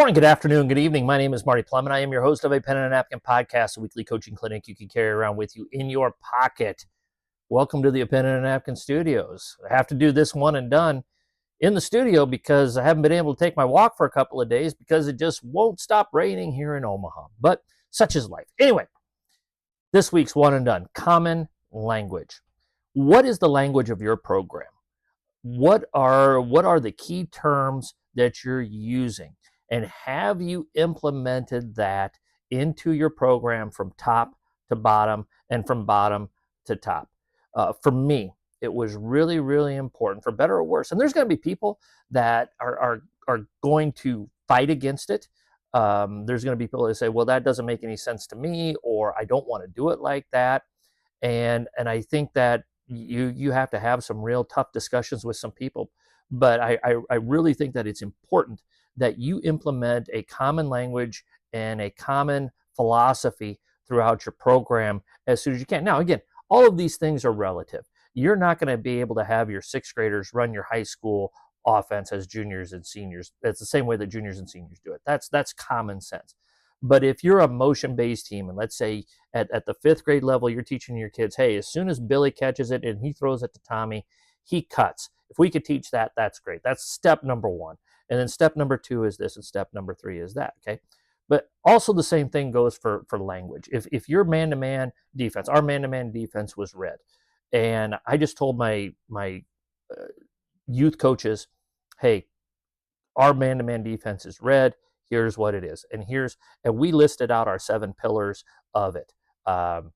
morning, good afternoon, good evening. My name is Marty Plum, and I am your host of a Pen and a Napkin podcast, a weekly coaching clinic you can carry around with you in your pocket. Welcome to the Pen and a Napkin studios. I have to do this one and done in the studio because I haven't been able to take my walk for a couple of days because it just won't stop raining here in Omaha. But such is life. Anyway, this week's one and done, common language. What is the language of your program? What are the key terms that you're using? And have you implemented that into your program from top to bottom and from bottom to top? For me, it was really, really important, for better or worse. And there's going to be people that are going to fight against it. There's going to be people that say, well, that doesn't make any sense to me, or I don't want to do it like that. And I think that you have to have some real tough discussions with some people. But I really think that it's important that you implement a common language and a common philosophy throughout your program as soon as you can. Now, again, all of these things are relative. You're not going to be able to have your sixth graders run your high school offense as juniors and seniors. It's the same way that juniors and seniors do it. That's common sense. But if you're a motion-based team, and let's say at the fifth grade level, you're teaching your kids, hey, as soon as Billy catches it and he throws it to Tommy, he cuts. If we could teach that, that's great. That's step number one. And then step number two is this, and step number three is that, okay? But also the same thing goes for language. If your man-to-man defense, our man-to-man defense was red, and I just told my youth coaches, hey, our man-to-man defense is red. Here's what it is, and we listed out our 7 pillars of it. And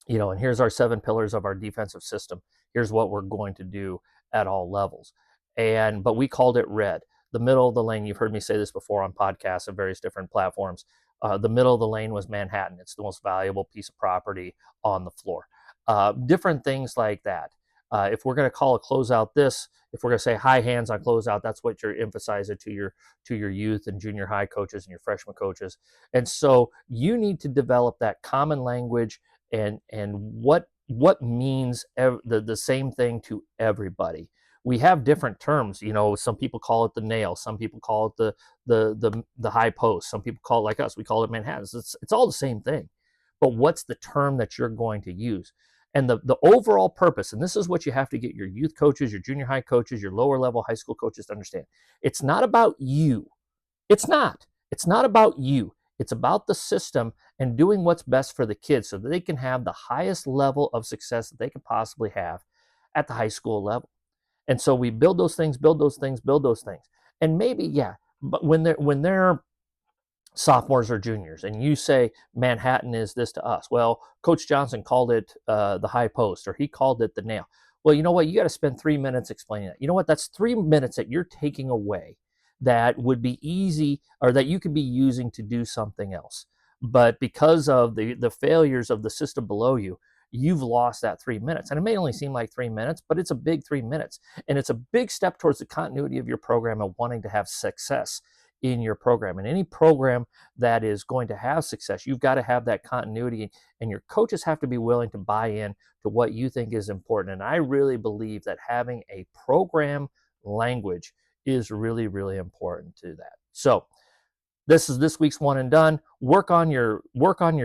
here's our 7 pillars of our defensive system. Here's what we're going to do at all levels, but we called it red. The middle of the lane. You've heard me say this before on podcasts and various different platforms. The middle of the lane was Manhattan. It's the most valuable piece of property on the floor. Different things like that. If we're going to call a closeout this, if we're going to say high hands on closeout, that's what you're emphasizing to your youth and junior high coaches and your freshman coaches. And so you need to develop that common language and what means the same thing to everybody. We have different terms. Some people call it the nail. Some people call it the high post. Some people call it, like us, we call it Manhattan. It's all the same thing. But what's the term that you're going to use? And the overall purpose, and this is what you have to get your youth coaches, your junior high coaches, your lower level high school coaches to understand. It's not about you. It's not about you. It's about the system and doing what's best for the kids so that they can have the highest level of success that they can possibly have at the high school level. And so we build those things. And maybe, yeah, but when they're sophomores or juniors, and you say Manhattan is this to us. Well, Coach Johnson called it the high post, or he called it the nail. Well, you know what? You got to spend 3 minutes explaining that. You know what? That's 3 minutes that you're taking away that would be easy, or that you could be using to do something else. But because of the failures of the system below you, you've lost that 3 minutes. And it may only seem like 3 minutes, but it's a big 3 minutes. And it's a big step towards the continuity of your program and wanting to have success in your program. And any program that is going to have success, you've got to have that continuity, and your coaches have to be willing to buy in to what you think is important. And I really believe that having a program language is really, really important to that. So this is this week's one and done. Work on your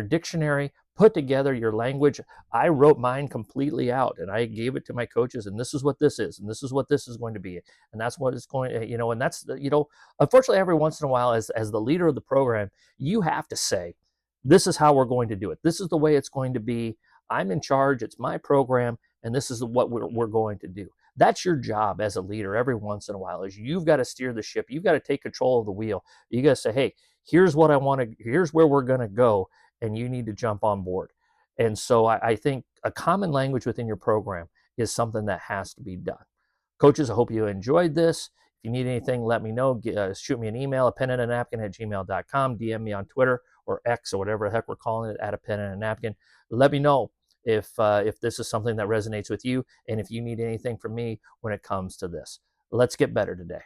dictionary. Put together your language. I wrote mine completely out, and I gave it to my coaches, and this is what this is, and this is what this is going to be, and that's what it's going to, and that's, unfortunately, every once in a while, as the leader of the program, you have to say, this is how we're going to do it. This is the way it's going to be. I'm in charge. It's my program, and this is what we're going to do. That's your job as a leader every once in a while, is you've got to steer the ship. You've got to take control of the wheel. You got to say, hey, here's what I want to, here's where we're going to go, and you need to jump on board. And so I think a common language within your program is something that has to be done. Coaches, I hope you enjoyed this. If you need anything, let me know. Shoot me an email, apenandanapkin@gmail.com. DM me on Twitter or X, or whatever the heck we're calling it, @apenandanapkin. Let me know if this is something that resonates with you, and if you need anything from me when it comes to this. Let's get better today.